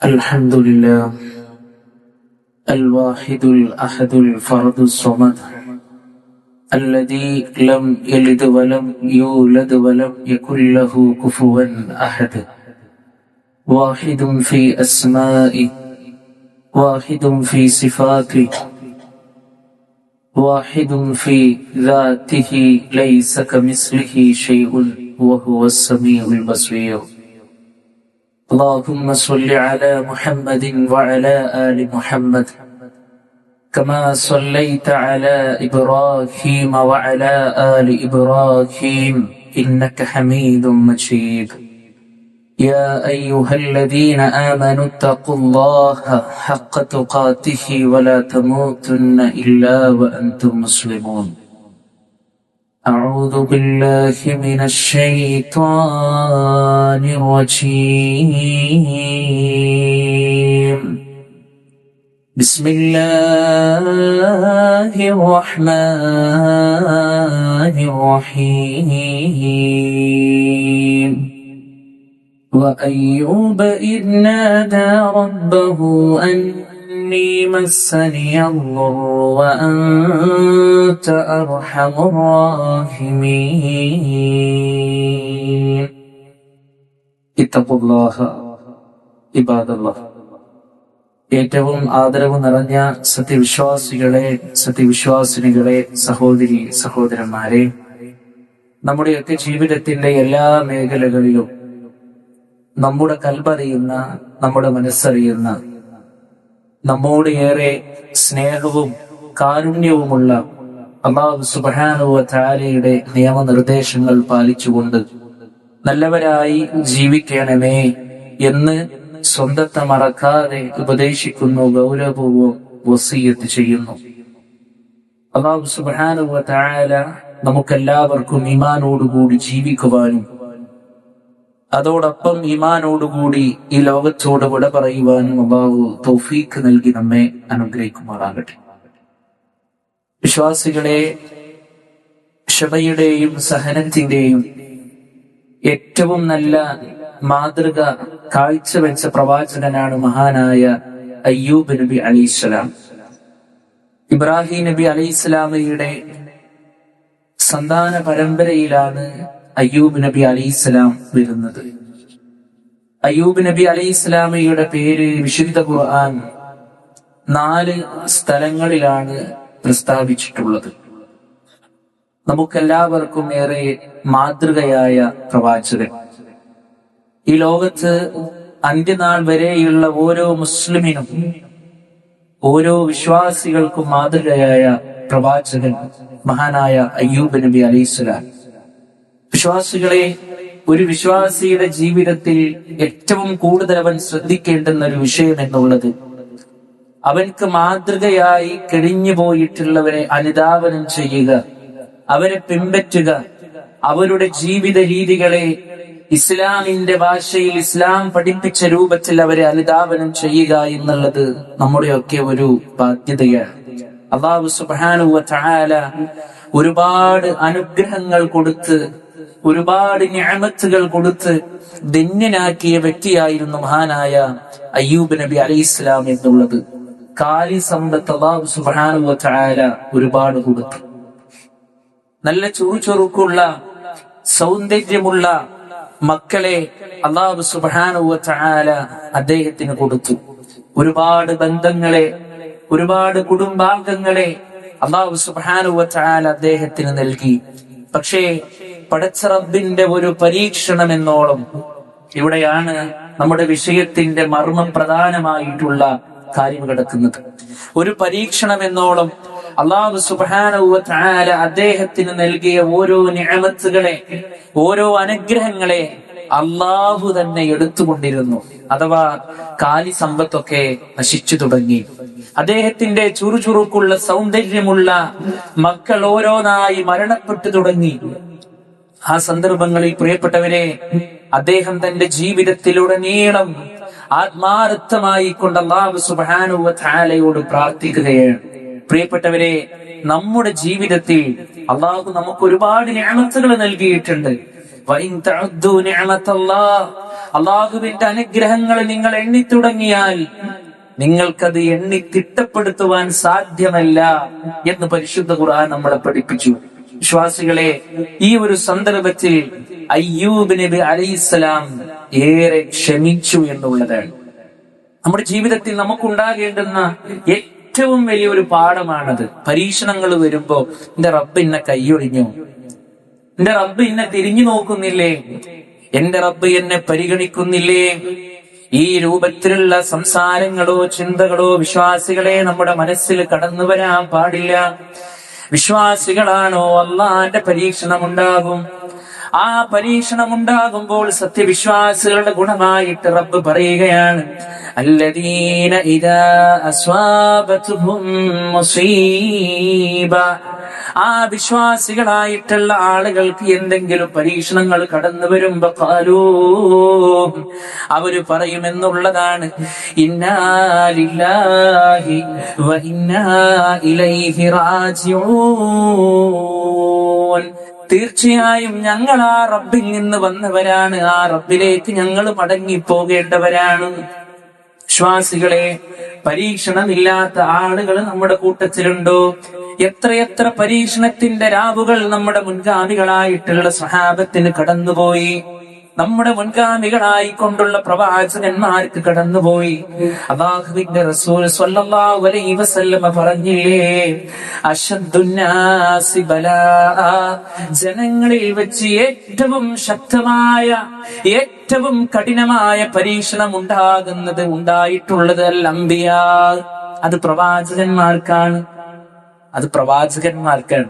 الحمد لله الواحد الأحد الفرد الصمد الذي لم يلد ولم يولد ولم يكن له كفوا أحد. واحد في أسمائه، واحد في صفاته، واحد في ذاته، ليس كمثله شيء وهو السميع البصير. اللهم صل على محمد وعلى آل محمد كما صليت على إبراهيم وعلى آل إبراهيم إنك حميد مجيد. يا أيها الذين آمنوا اتقوا الله حق تقاته ولا تموتن إلا وأنتم مسلمون. أعوذ بالله من الشيطان الرجيم. بسم الله الرحمن الرحيم. وأيوب إذ نادى ربه أني مسني الضر وأنت أرحم الراحمين. اتقوا الله عباد الله. ഏറ്റവും ആദരവ് നിറഞ്ഞ സത്യവിശ്വാസിനികളെ, സഹോദരി സഹോദരന്മാരെ, നമ്മുടെയൊക്കെ ജീവിതത്തിന്റെ എല്ലാ മേഖലകളിലും നമ്മുടെ കൽബറിയുന്ന, നമ്മുടെ മനസ്സറിയുന്ന, നമ്മോട് ഏറെ സ്നേഹവും കാരുണ്യവുമുള്ള അല്ലാഹു സുബ്ഹാനഹു വ തആലയുടെ നിയമനിർദ്ദേശങ്ങൾ പാലിച്ചുകൊണ്ട് നല്ലവരായി ജീവിക്കണമേ എന്ന് സ്വന്തത്തെ മറക്കാതെ ഉപദേശിക്കുന്നു, ഗൗരവപൂർവ്വം വസിയ്യത്ത് ചെയ്യുന്നു. അല്ലാഹു സുബ്ഹാനഹു വ തആല നമുക്കെല്ലാവർക്കും ഈമാനോടുകൂടി ജീവിക്കുവാനും അതോടൊപ്പം ഈമാനോടുകൂടി ഈ ലോകത്തോട് വിട പറയുവാനും അല്ലാഹു തൗഫീഖ് നൽകി നമ്മെ അനുഗ്രഹിക്കുമാറാകട്ടെ. വിശ്വാസികളെ, ക്ഷമയുടെയും സഹനത്തിന്റെയും ഏറ്റവും നല്ല മാതൃക കാഴ്ചവെച്ച പ്രവാചകനാണ് മഹാനായ അയ്യൂബ് നബി അലൈഹിസ്സലാം. ഇബ്രാഹിം നബി അലൈഹിസ്സലാമയുടെ സന്താന പരമ്പരയിലാണ് അയ്യൂബ് നബി അലൈഹിസ്സലാം വരുന്നത്. അയ്യൂബ് നബി അലൈഹിസ്സലാമയുടെ പേര് വിശുദ്ധ ഖുർആൻ 4 സ്ഥലങ്ങളിലാണ് പ്രസ്താവിച്ചിട്ടുള്ളത്. നമുക്കെല്ലാവർക്കും ഏറെ മാതൃകയായ പ്രവാചകൻ. ഈ ലോകത്ത് അന്ത്യനാൾ വരെയുള്ള ഓരോ മുസ്ലിമിനും, ഓരോ വിശ്വാസികൾക്കും മാതൃകയായ പ്രവാചകൻ മഹാനായ അയ്യൂബ് നബി അലൈഹിസ്സലാം. വിശ്വാസികളെ, ഒരു വിശ്വാസിയുടെ ജീവിതത്തിൽ ഏറ്റവും കൂടുതൽ അവൻ ശ്രദ്ധിക്കേണ്ടുന്ന ഒരു വിഷയം എന്നുള്ളത് അവൻക്ക് മാതൃകയായി കഴിഞ്ഞു പോയിട്ടുള്ളവരെ അനുധാവനം ചെയ്യുക, അവരെ പിൻപറ്റുക, അവരുടെ ജീവിത രീതികളെ ഇസ്ലാമിന്റെ ഭാഷയിൽ ഇസ്ലാം പഠിപ്പിച്ച രൂപത്തിൽ അവരെ അനുധാവനം ചെയ്യുക എന്നുള്ളത് നമ്മുടെയൊക്കെ ഒരു ബാധ്യതയാണ്. അല്ലാഹു സുബ്ഹാനഹു വ തആല ഒരുപാട് അനുഗ്രഹങ്ങൾ കൊടുത്ത്, ഒരുപാട് നിഅമത്തുകൾ കൊടുത്ത് ധന്യനാക്കിയ വ്യക്തിയായിരുന്നു മഹാനായ അയ്യൂബ് നബി അലൈഹിസ്സലാം എന്നുള്ളത്. കാലി സമ്പത്ത് അല്ലാഹു സുബ്ഹാനഹു വ തആല ഒരുപാട് കൊടുത്തു. നല്ല ചുറുചുറുക്കുള്ള, സൗന്ദര്യമുള്ള മക്കളെ അല്ലാഹു സുബ്ഹാനഹു വ തആല അദ്ദേഹത്തിന് കൊടുത്തു. ഒരുപാട് ബന്ധങ്ങളെ, ഒരുപാട് കുടുംബാംഗങ്ങളെ അല്ലാഹു സുബ്ഹാനഹു വ തആല അദ്ദേഹത്തിന് നൽകി. പക്ഷേ പടച്ച റബ്ബിന്റെ ഒരു പരീക്ഷണം എന്നോളം, ഇവിടെയാണ് നമ്മുടെ വിഷയത്തിന്റെ മർമ്മം പ്രധാനമായിട്ടുള്ള കാര്യം കിടക്കുന്നത്. ഒരു പരീക്ഷണം എന്നോളം അല്ലാഹു സുബ്ഹാനഹു വ തആല അദ്ദേഹത്തിന് നൽകിയ ഓരോ നിഅമത്തുകളെ, ഓരോ അനുഗ്രഹങ്ങളെ അല്ലാഹു തന്നെ എടുത്തുകൊണ്ടിരുന്നു. അഥവാ കാലി സമ്പത്തൊക്കെ നശിച്ചു തുടങ്ങി. അദ്ദേഹത്തിന്റെ ചുറുചുറുക്കുള്ള, സൗന്ദര്യമുള്ള മക്കൾ ഓരോന്നായി മരണപ്പെട്ടു തുടങ്ങി. ആ സന്ദർഭങ്ങളിൽ പ്രിയപ്പെട്ടവരെ, അദ്ദേഹം തന്റെ ജീവിതത്തിലുടനീളം ആത്മാർത്ഥമായി കൊണ്ട് അല്ലാഹു സുബ്ഹാനഹു വ തആലയോട് പ്രാർത്ഥിക്കുകയാണ്. പ്രിയപ്പെട്ടവരെ, നമ്മുടെ ജീവിതത്തിൽ അല്ലാഹു നമുക്ക് ഒരുപാട് നിഅമത്തുകൾ നൽകിയിട്ടുണ്ട്. അള്ളാഹുവിന്റെ അനുഗ്രഹങ്ങൾ നിങ്ങൾ എണ്ണി തുടങ്ങിയാൽ നിങ്ങൾക്കത് എണ്ണി തിട്ടപ്പെടുത്തുവാൻ സാധ്യമല്ല എന്ന് പരിശുദ്ധ ഖുർആൻ നമ്മളെ പഠിപ്പിച്ചു. വിശ്വാസികളെ, ഈ ഒരു സന്ദർഭത്തിൽ അയ്യൂബ് നബി അലൈഹിസ്സലാം ഏറെ ക്ഷമിച്ചു എന്നുള്ളതാണ് നമ്മുടെ ജീവിതത്തിൽ നമുക്കുണ്ടാകേണ്ടുന്ന ഏറ്റവും വലിയൊരു പാഠമാണത്. പരീക്ഷണങ്ങൾ വരുമ്പോ എന്റെ റബ്ബ് എന്നെ കൈയൊഴിഞ്ഞു, എന്റെ റബ്ബ് എന്നെ തിരിഞ്ഞു നോക്കുന്നില്ലേ, എന്റെ റബ്ബ് എന്നെ പരിഗണിക്കുന്നില്ലേ, ഈ രൂപത്തിലുള്ള സംസാരങ്ങളോ ചിന്തകളോ വിശ്വാസികളെ നമ്മുടെ മനസ്സിൽ കടന്നു വരാൻ പാടില്ല. വിശ്വാസികളാണോ അള്ളാന്റെ പരീക്ഷണം ഉണ്ടാകും. ആ പരീക്ഷണം ഉണ്ടാകുമ്പോൾ സത്യവിശ്വാസികളുടെ ഗുണമായിട്ട് റബ്ബ് പറയുകയാണ്, അല്ലദീന ഇദാ അസ്വാബതുഹും മുസീബ. ആ വിശ്വാസികളായിട്ടുള്ള ആളുകൾക്ക് എന്തെങ്കിലും പരീക്ഷണങ്ങൾ കടന്നു വരുമ്പോ ഖാലൂ, അവര് പറയുമെന്നുള്ളതാണ്, ഇന്നാ ലില്ലാഹി വ ഇന്നാ ഇലൈഹി റാജിഊൻ. തീർച്ചയായും ഞങ്ങൾ ആ റബ്ബിൽ നിന്ന് വന്നവരാണ്, ആ റബ്ബിലേക്ക് ഞങ്ങൾ മടങ്ങിപ്പോകേണ്ടവരാണ്. വിശ്വാസികളെ, പരീക്ഷണമില്ലാത്ത ആളുകൾ നമ്മുടെ കൂട്ടത്തിലുണ്ടോ? എത്രയെത്ര പരീക്ഷണത്തിന്റെ രാവുകൾ നമ്മുടെ മുൻഗാമികളായിട്ടുള്ള സ്വഹാബത്തിന് കടന്നുപോയി, നമ്മുടെ മുൻഗാമികളായി കൊണ്ടുള്ള പ്രവാചകന്മാർക്ക് കടന്നുപോയി. അല്ലാഹുവിന്റെ റസൂൽ സ്വല്ലല്ലാഹു അലൈഹി വസല്ലമ പറഞ്ഞില്ലേ, അശദ്ദുന്നാസി ബലാ, ജനങ്ങളിൽ വെച്ച് ഏറ്റവും ശക്തമായ ഏറ്റവും കഠിനമായ പരീക്ഷണം ഉണ്ടായിട്ടുള്ളത് അൽ അംബിയാ, അത് പ്രവാചകന്മാർക്കാണ്.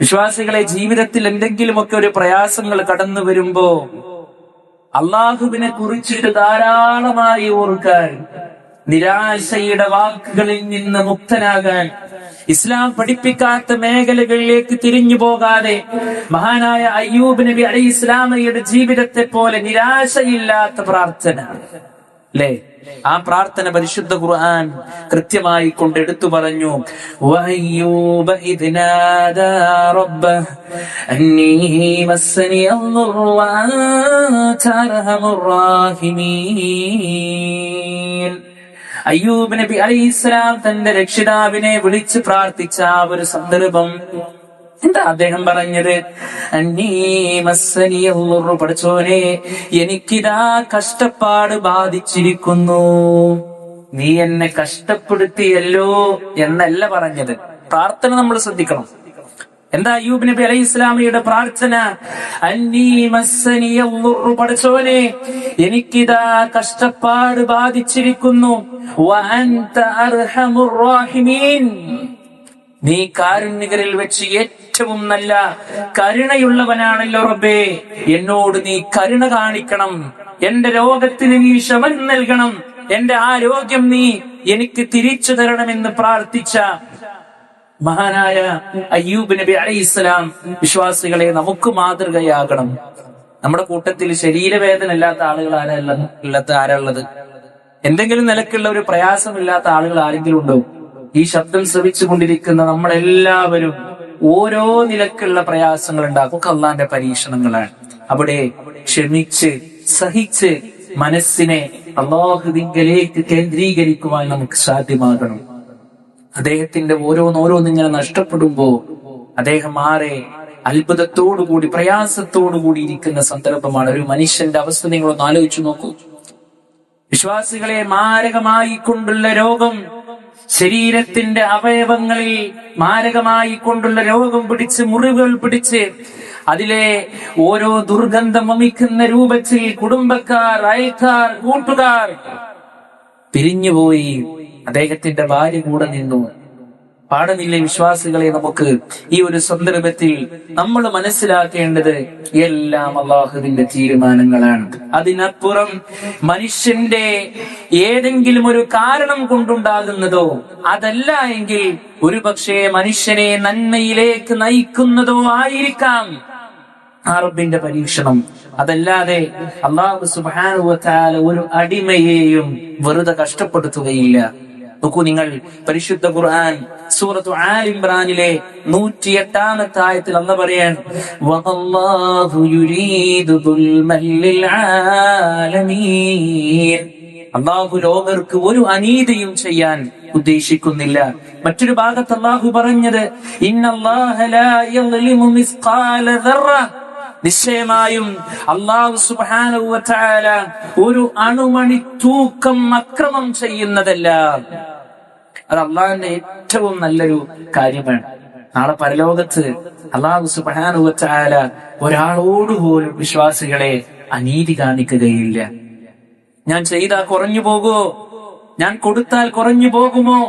വിശ്വാസികളെ, ജീവിതത്തിൽ എന്തെങ്കിലുമൊക്കെ ഒരു പ്രയാസങ്ങൾ കടന്നു വരുമ്പോ അള്ളാഹുവിനെ കുറിച്ചിട്ട് ധാരാളമായി ഓർക്കാൻ, നിരാശയുടെ വാക്കുകളിൽ നിന്ന് മുക്തനാകാൻ, ഇസ്ലാം പഠിപ്പിക്കാത്ത മേഖലകളിലേക്ക് തിരിഞ്ഞു പോകാതെ മഹാനായ അയ്യൂബ് നബി അലൈഹിസ്സലാമയുടെ ജീവിതത്തെ പോലെ നിരാശയില്ലാത്ത പ്രാർത്ഥന അല്ലേ? ആ പ്രാർത്ഥന പരിശുദ്ധ ഖുർആൻ കൃത്യമായി കൊണ്ടെടുത്തു പറഞ്ഞു. വഅയ്യൂബ ഇദ് നാദാ റബ്ബഹു അന്നീ മസ്സനി അദ്ദുറു വഅൻത അർഹമുർ റാഹിമീൻ. അയ്യൂബ് നബി അലൈഹിസ്സലാം തന്റെ രക്ഷിതാവിനെ വിളിച്ച് പ്രാർത്ഥിച്ച ആ ഒരു സന്ദർഭം എന്താ അദ്ദേഹം പറഞ്ഞത്? പഠിച്ചോനെ, എനിക്കിതാ കഷ്ടപ്പാട് ബാധിച്ചിരിക്കുന്നു, നീ എന്നെ കഷ്ടപ്പെടുത്തിയല്ലോ എന്നല്ല പറഞ്ഞത്. പ്രാർത്ഥന നമ്മൾ ശ്രദ്ധിക്കണം. എന്താ അയ്യൂബ് നബി അലൈഹി ഇസ്ലാമിയുടെ പ്രാർത്ഥന? പഠിച്ചോനെ, എനിക്കിതാ കഷ്ടപ്പാട് ബാധിച്ചിരിക്കുന്നു, വഅൻത അർഹമുർ റാഹിമീൻ, നീ കാരുണ്യകരിൽ വെച്ച് ഏറ്റവും നല്ല കരുണയുള്ളവനാണല്ലോ റബ്ബേ, എന്നോട് നീ കരുണ കാണിക്കണം, എന്റെ രോഗത്തിന് നീ ശമനം നൽകണം, എന്റെ ആരോഗ്യം നീ എനിക്ക് തിരിച്ചു തരണമെന്ന് പ്രാർത്ഥിച്ച മഹാനായ അയ്യൂബ് നബി അലൈഹിസ്സലാം. വിശ്വാസികളെ, നമുക്ക് മാതൃകയാകണം. നമ്മുടെ കൂട്ടത്തിൽ ശരീരവേദന ഇല്ലാത്ത ആളുകൾ ആരാളുള്ളത്? എന്തെങ്കിലും നിലക്കുള്ള ഒരു പ്രയാസമില്ലാത്ത ആളുകൾ ആരെങ്കിലും ഉണ്ടോ? ഈ ശബ്ദം ശ്രവിച്ചു കൊണ്ടിരിക്കുന്ന നമ്മളെല്ലാവരും ഓരോ നിലക്കുള്ള പ്രയാസങ്ങൾ ഉണ്ടാകും. അള്ളാന്റെ പരീക്ഷണങ്ങളാണ്. അവിടെ ക്ഷമിച്ച് സഹിച്ച് മനസ്സിനെ അല്ലാഹുവിങ്കലേക്ക് കേന്ദ്രീകരിക്കുവാൻ നമുക്ക് സാധ്യമാകണം. അദ്ദേഹത്തിന്റെ ഓരോന്നിങ്ങനെ നഷ്ടപ്പെടുമ്പോ അദ്ദേഹം ആരെ അത്ഭുതത്തോടുകൂടി പ്രയാസത്തോടുകൂടി ഇരിക്കുന്ന സന്ദർഭമാണ്. ഒരു മനുഷ്യന്റെ അവസ്ഥ നിങ്ങളൊന്ന് ആലോചിച്ചു നോക്കൂ. വിശ്വാസികളെ, മാരകമായി കൊണ്ടുള്ള രോഗം, ശരീരത്തിന്റെ അവയവങ്ങളിൽ മാരകമായി കൊണ്ടുള്ള രോഗം പിടിച്ച്, മുറിവുകൾ പിടിച്ച്, അതിലെ ഓരോ ദുർഗന്ധം വമിക്കുന്ന രൂപത്തിൽ കുടുംബക്കാർ, അയൽക്കാർ, കൂട്ടുകാർ പിരിഞ്ഞുപോയി. അദ്ദേഹത്തിന്റെ ഭാര്യ കൂടെ നിന്നു. പാടുന്നില്ലേ വിശ്വാസികളെ? നമുക്ക് ഈ ഒരു സന്ദർഭത്തിൽ നമ്മൾ മനസ്സിലാക്കേണ്ടത് എല്ലാം അല്ലാഹുവിന്റെ തീരുമാനങ്ങളാണ്. അതിനപ്പുറം മനുഷ്യന്റെ ഏതെങ്കിലും ഒരു കാരണം കൊണ്ടുണ്ടാകുന്നതോ അതല്ല എങ്കിൽ ഒരുപക്ഷെ മനുഷ്യനെ നന്മയിലേക്ക് നയിക്കുന്നതോ ആയിരിക്കാം ആ റബ്ബിന്റെ പരീക്ഷണം. അതല്ലാതെ അല്ലാഹു സുബ്ഹാനഹു വ തആല ഒരു അടിമയെയും വെറുതെ കഷ്ടപ്പെടുത്തുകയില്ല. നോക്കൂ നിങ്ങൾ, പരിശുദ്ധ ഖുർആൻ സൂറത്തു ആൽ ഇംറാനിലെ 108-ാമത്തെ ആയത്തിൽ അല്ലാഹു പറയാൻ, വഅല്ലാഹു യുരീദു ദുൽമൻ ലിൽ ആലമീൻ. അല്ലാഹു ലോകർക്ക് ഒരു അനീതിയും ചെയ്യാൻ ഉദ്ദേശിക്കുന്നില്ല. മറ്റൊരു ഭാഗത്ത് അല്ലാഹു പറഞ്ഞത്, ഇന്നല്ലാഹ ലാ യദ്ലിമു മിസ്ഖാല ദർറ. നിശ്ചയമായും അല്ലാഹു സുബ്ഹാനഹു വ തആല ഒരു അണുമണി തൂക്കം അക്രമം ചെയ്യുന്നതല്ല. അത് അള്ളാഹുവിന്റെ ഏറ്റവും നല്ലൊരു കാര്യമാണ്. നാളെ പരലോകത്ത് അല്ലാഹു സുബ്ഹാനഹു വ തആല ഒരാളോടുപോലും വിശ്വാസികളെ അനീതി കാണിക്കുകയില്ല. ഞാൻ ചെയ്താൽ കുറഞ്ഞു പോകുമോ, ഞാൻ കൊടുത്താൽ കുറഞ്ഞു പോകുമോ,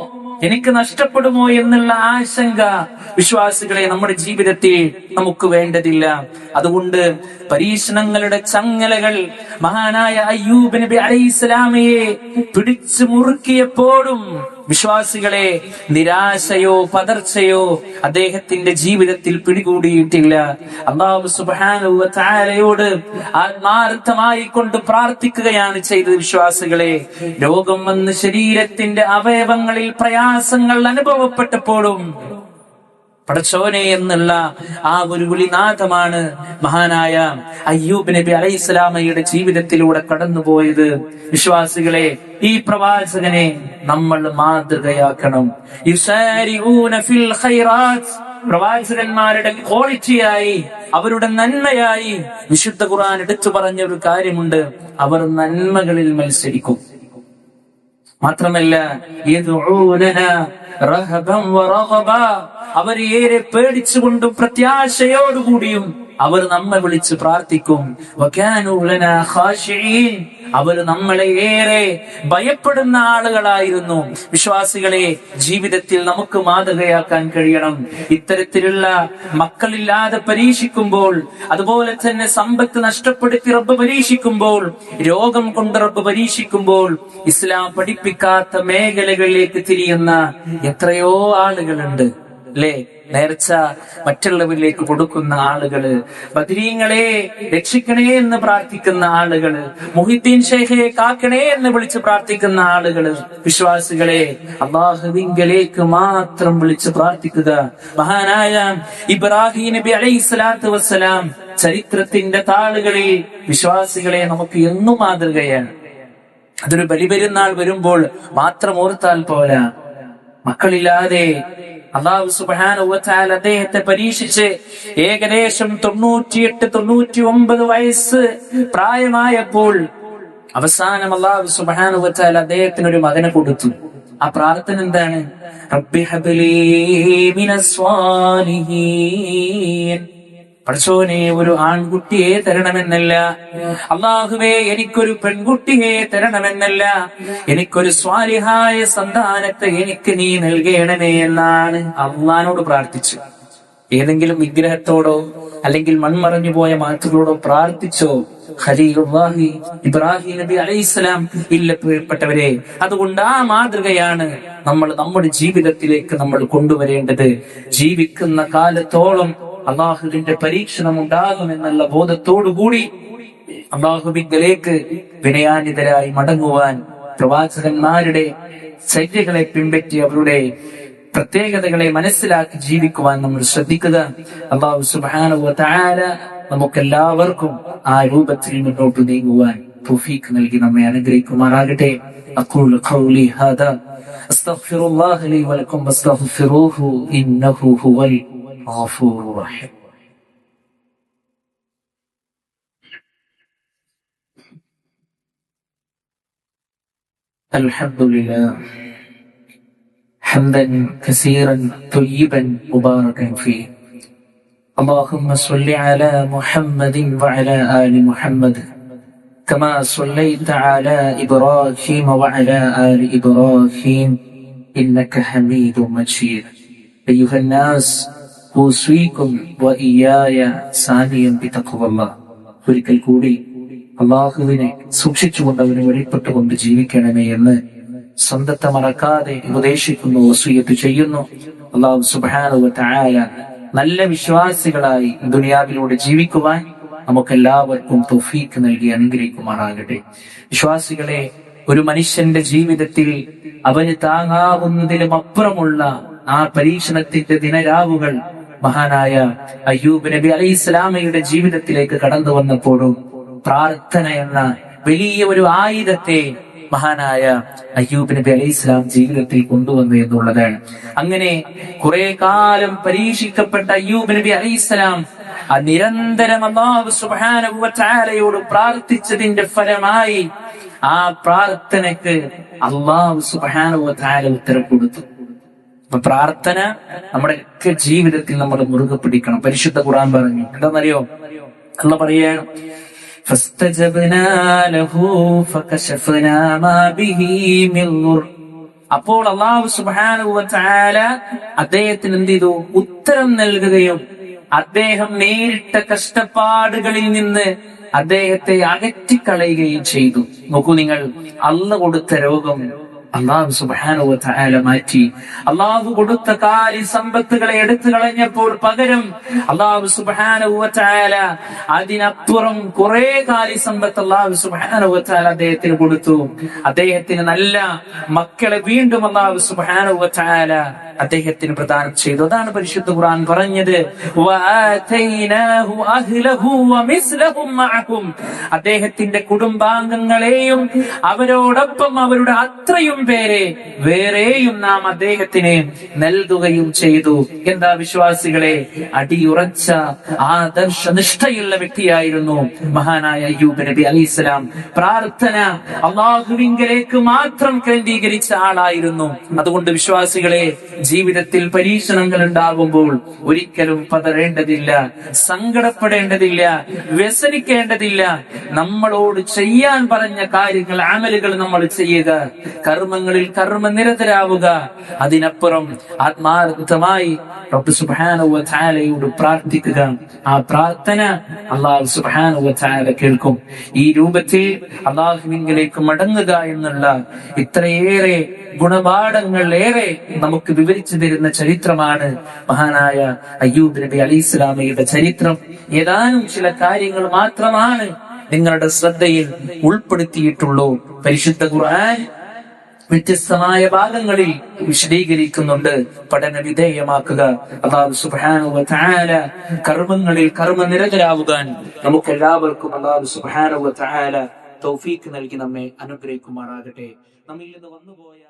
എനിക്ക് നഷ്ടപ്പെടുമോ എന്നുള്ള ആശങ്ക വിശ്വാസികളെ നമ്മുടെ ജീവിതത്തിൽ നമുക്ക് വേണ്ടതില്ല. അതുകൊണ്ട് പരീക്ഷണങ്ങളുടെ ചങ്ങലകൾ മഹാനായ അയ്യൂബ് നബി അലൈഹിസ്സലാമയെ പിടിച്ചു മുറുക്കിയപ്പോഴും വിശ്വാസികളെ നിരാശയോ പതർച്ചയോ അദ്ദേഹത്തിന്റെ ജീവിതത്തിൽ പിടികൂടിയിട്ടില്ല. അല്ലാഹു സുബ്ഹാനഹു വ തആലയോട് ആത്മാർത്ഥമായി കൊണ്ട് പ്രാർത്ഥിക്കുകയാണ് ചെയ്തത്. വിശ്വാസികളെ, രോഗം വന്ന് ശരീരത്തിന്റെ അവയവങ്ങളിൽ പ്രയാസങ്ങൾ അനുഭവപ്പെട്ടപ്പോഴും പടച്ചോനെ എന്നുള്ള ആ ഒരു വിളിനാദമാണ് മഹാനായ അയ്യൂബ് നബി അലൈഹിസ്സലാമയുടെ ജീവിതത്തിലൂടെ കടന്നുപോയത്. വിശ്വാസികളെ, ഈ പ്രവാചകനെ നമ്മൾ മാതൃകയാക്കണം. യുസാരിഊന ഫിൽ ഖൈറാത്ത്. പ്രവാചകന്മാരുടെ ക്വാളിറ്റിയായി, അവരുടെ നന്മയായി വിശുദ്ധ ഖുർആൻ എടുത്തു പറഞ്ഞ ഒരു കാര്യമുണ്ട്, അവർ നന്മകളിൽ മത്സരിക്കും. മാത്രമല്ല, യദ്ഊനനാ റഹബൻ വറഗബ. അവർ ഏറെ പേടിച്ചുകൊണ്ടും പ്രത്യാശയോടുകൂടിയും അവർ നമ്മെ വിളിച്ച് പ്രാർത്ഥിക്കും. വകാനൂ ലനാ ഖാശിഈൻ. അവർ നമ്മളെ ഏറെ ഭയപ്പെടുന്ന ആളുകളായിരുന്നു. വിശ്വാസികളെ, ജീവിതത്തിൽ നമുക്ക് മാതൃകയാക്കാൻ കഴിയണം. ഇത്തരത്തിലുള്ള മക്കളില്ലാതെ പരീക്ഷിക്കുമ്പോൾ, അതുപോലെ തന്നെ സമ്പത്ത് നഷ്ടപ്പെടുത്തി റബ്ബ് പരീക്ഷിക്കുമ്പോൾ, രോഗം കൊണ്ട് റബ്ബ് പരീക്ഷിക്കുമ്പോൾ, ഇസ്ലാം പഠിപ്പിക്കാത്ത മേഖലകളിലേക്ക് തിരിയുന്ന എത്രയോ ആളുകളുണ്ട്, അല്ലേ? നേർച്ച മറ്റുള്ളവരിലേക്ക് കൊടുക്കുന്ന ആളുകള്, ബദരീങ്ങളെ രക്ഷിക്കണേ എന്ന് പ്രാർത്ഥിക്കുന്ന ആളുകള്, മുഹിദ്ദീൻ ഷെയ്ഖെ കാക്കണേ എന്ന് വിളിച്ച് പ്രാർത്ഥിക്കുന്ന ആളുകള്. വിശ്വാസികളെ, അല്ലാഹുവിങ്കലേക്ക് മാത്രം വിളിച്ച് പ്രാർത്ഥിക്കുക. മഹാനായ ഇബ്രാഹിം നബി അലൈഹിസ്സലാത്തു വസ്സലാം ചരിത്രത്തിന്റെ താളുകളിൽ വിശ്വാസികളെ നമുക്ക് എന്നും മാതൃകയാണ്. അതൊരു ബലിപെരുന്നാൾ വരുമ്പോൾ മാത്രം ഓർത്താൽ പോരാ. മക്കളില്ലാതെ അല്ലാഹു സുബ്ഹാനഹു വ തആല അദ്ദേഹത്തെ പരീക്ഷിച്ച് ഏകദേശം 98-99 വയസ്സ് പ്രായമായപ്പോൾ അവസാനം അല്ലാഹു സുബ്ഹാനഹു വ തആല അദ്ദേഹത്തിന് ഒരു മകനെ കൊടുത്തു. ആ പ്രാർത്ഥന എന്താണ്? റബ്ബി ഹബ്ലി മിനസ് സ്വാലിഹീൻ. പടച്ചോനെ, ഒരു ആൺകുട്ടിയെ തരണമെന്നല്ല, അല്ലാഹുവേ എനിക്കൊരു പെൺകുട്ടിയെ തരണമെന്നല്ല, എനിക്കൊരു സ്വാലിഹായ സന്താനത്തെ എനിക്ക് നീ നൽകണമേ എന്നാണ് അള്ളാനോട് പ്രാർത്ഥിച്ചു. ഏതെങ്കിലും വിഗ്രഹത്തോടോ അല്ലെങ്കിൽ മൺമറഞ്ഞു പോയ മാറ്റുകളോടോ പ്രാർത്ഥിച്ചോ? ഖലീലുല്ലാഹി ഇബ്രാഹിം നബി അലൈഹിസ്സലാം ഇല്ല, പ്രിയപ്പെട്ടവരെ. അതുകൊണ്ട് ആ മാതൃകയാണ് നമ്മൾ നമ്മുടെ ജീവിതത്തിലേക്ക് നമ്മൾ കൊണ്ടുവരേണ്ടത്. ജീവിക്കുന്ന കാലത്തോളം അള്ളാഹുവിന്റെ പരീക്ഷണം ഉണ്ടാകുമെന്നുള്ള ബോധത്തോടുകൂടി അള്ളാഹുവിങ്കലേക്ക് വിനയാനിതരായി മടങ്ങുവാൻ, പ്രവാചകന്മാരുടെ ചര്യകളെ പിൻപറ്റി അവരുടെ പ്രത്യേകതകളെ മനസ്സിലാക്കി ജീവിക്കുവാൻ നമ്മൾ ശ്രദ്ധിക്കുക. അല്ലാഹു സുബ്ഹാനഹു വ തആല നമുക്കെല്ലാവർക്കും ആ രൂപത്തിൽ മുന്നോട്ട് നീങ്ങുവാൻ തൗഫീഖ് നൽകി നമ്മെ അനുഗ്രഹിക്കുമാറാകട്ടെ. അഖൂലു ഖൗലി ഹാദാ അസ്തഗ്ഫിറുല്ലാഹ ലി വലക്കും വസ്തഗ്ഫിറൂഹു ഇന്നഹു ഹുവൽ غفور رحيم. الحمد لله حمدا كثيرا طيبا مباركا فيه. اللهم صل على محمد وعلى آل محمد كما صليت على إبراهيم وعلى آل إبراهيم إنك حميد مجيد. أيها الناس ഊസിക്കും വഇയ്യായ സാനിയം ബിതഖ്വല്ലാഹ്. ഒരിക്കൽ കൂടി അള്ളാഹുവിനെ സൂക്ഷിച്ചുകൊണ്ട് അവന് വെളിപ്പെട്ടുകൊണ്ട് ജീവിക്കണമേ എന്ന് സ്വന്തത്തെ മറക്കാതെ ഉപദേശിക്കുന്നു, വസിയ്യത്ത് ചെയ്യുന്നു. അല്ലാഹു സുബ്ഹാനഹു വ തആല നല്ല വിശ്വാസികളായി ദുനിയാവിലൂടെ ജീവിക്കുവാൻ നമുക്കെല്ലാവർക്കും തൗഫീഖ് നൽകി അനുഗ്രഹിക്കുമാറാകട്ടെ. വിശ്വാസികളെ, ഒരു മനുഷ്യന്റെ ജീവിതത്തിൽ അവന് താങ്ങാവുന്നതിലും അപ്പുറമുള്ള ആ പരീക്ഷണത്തിന്റെ ദിനരാവുകൾ മഹാനായ അയ്യൂബ് നബി അലൈഹിസ്സലാമയുടെ ജീവിതത്തിലേക്ക് കടന്നു വന്നപ്പോഴും പ്രാർത്ഥന എന്ന വലിയ ഒരു ആയുധത്തെ മഹാനായ അയ്യൂബ് നബി അലൈഹിസ്സലാം ജീവിതത്തിൽ കൊണ്ടുവന്നു എന്നുള്ളതാണ്. അങ്ങനെ കുറെ കാലം പരീക്ഷിക്കപ്പെട്ട അയ്യൂബ് നബി അലൈഹിസ്സലാം നിരന്തരം അല്ലാഹു സുബ്ഹാനഹു വ തആലയോട് പ്രാർത്ഥിച്ചതിന്റെ ഫലമായി ആ പ്രാർത്ഥനയ്ക്ക് അല്ലാഹു സുബ്ഹാനഹു വ തആല ഉത്തരം കൊടുത്തു. അപ്പൊ പ്രാർത്ഥന നമ്മുടെ ഒക്കെ ജീവിതത്തിൽ നമ്മൾ മുറുകെ പിടിക്കണം. പരിശുദ്ധ ഖുർആൻ പറഞ്ഞു, എന്താണെന്നറിയോ? അല്ലാഹു പറയാണ്, അപ്പോൾ അല്ലാഹു സുബ്ഹാനഹു വ തആല അദ്ദേഹത്തിന് എന്ത് ചെയ്തു? ഉത്തരം നൽകുകയും അദ്ദേഹം നേരിട്ട കഷ്ടപ്പാടുകളിൽ നിന്ന് അദ്ദേഹത്തെ അകറ്റിക്കളയുകയും ചെയ്തു. നോക്കൂ നിങ്ങൾ, അള്ളാഹു കൊടുത്ത രോഗം അല്ലാഹു സുബ്ഹാനഹു വ തആല മാറ്റി. അല്ലാഹു കൊടുത്ത സമ്പത്തുകളെ എടുത്തു കളഞ്ഞപ്പോൾ പകരം അല്ലാഹു സുബ്ഹാനഹു വ തആല അതിനപ്പുറം കുറെ സമ്പത്ത് അല്ലാഹു സുബ്ഹാനഹു വ തആല അദ്ദേഹത്തിന് കൊടുത്തു. അദ്ദേഹത്തിന് നല്ല മക്കളെ വീണ്ടും അല്ലാഹു സുബ്ഹാനഹു വ തആല അദ്ദേഹത്തിന് പ്രദാനം ചെയ്തു. അതാണ് പരിശുദ്ധ ഖുർആൻ പറഞ്ഞത്, അദ്ദേഹത്തിന്റെ കുടുംബാംഗങ്ങളെയും അവരോടൊപ്പം അവരുടെ അത്രയും പേരെ വേറെയും നാം അദ്ദേഹത്തിന് നൽകുകയും ചെയ്തു. എന്താ വിശ്വാസികളെ, അടിയുറച്ച ആദർശനിഷ്ഠയുള്ള വ്യക്തിയായിരുന്നു മഹാനായ അയ്യൂബ് നബി അലൈഹിസ്സലാം. പ്രാർത്ഥന അല്ലാഹുവിങ്കലേക്ക് മാത്രം കേന്ദ്രീകരിച്ച ആളായിരുന്നു. അതുകൊണ്ട് വിശ്വാസികളെ, ജീവിതത്തിൽ പരീക്ഷണങ്ങൾ ഉണ്ടാകുമ്പോൾ ഒരിക്കലും പതറേണ്ടതില്ല, സങ്കടപ്പെടേണ്ടതില്ല, വ്യസനിക്കേണ്ടതില്ല. നമ്മളോട് ചെയ്യാൻ പറഞ്ഞ കാര്യങ്ങൾ, അമലുകൾ നമ്മൾ ചെയ്യുക, കർമ്മങ്ങളിൽ കർമ്മനിരതരാവുക. അതിനപ്പുറം ആത്മാർത്ഥമായി റബ്ബ് സുബ്ഹാനഹു വ തആലയോട് പ്രാർത്ഥിക്കുക. ആ പ്രാർത്ഥന അല്ലാഹു സുബ്ഹാനഹു വ തആല കേൾക്കും. ഈ രൂപത്തിൽ അല്ലാഹുവിലേക്ക് മടങ്ങുക എന്നുള്ള ഇത്രയേറെ ഗുണപാഠങ്ങൾ ഏറെ നമുക്ക് വിവരിച്ചു തരുന്ന ചരിത്രമാണ് മഹാനായ അയ്യൂബ് നബി അലൈഹിസ്സലാമയുടെ ചരിത്രം. ഏതാനും ചില കാര്യങ്ങൾ മാത്രമാണ് നിങ്ങളുടെ ശ്രദ്ധയിൽ ഉൾപ്പെടുത്തിയിട്ടുള്ളൂ. പരിശുദ്ധ ഖുർആൻ വ്യത്യസ്തമായ ഭാഗങ്ങളിൽ വിശദീകരിക്കുന്നുണ്ട്. പഠന വിധേയമാക്കുക. അല്ലാഹു സുബ്ഹാനഹു വ തആല കർമ്മങ്ങളിൽ കർമ്മനിരതരാവുവാൻ നമുക്ക് എല്ലാവർക്കും അല്ലാഹു സുബ്ഹാനഹു വ തആല തൗഫീഖ് നൽകി നമ്മെ അനുഗ്രഹിക്കുമാറാകട്ടെ. നമ്മിൽ നിന്ന് വന്നുപോയ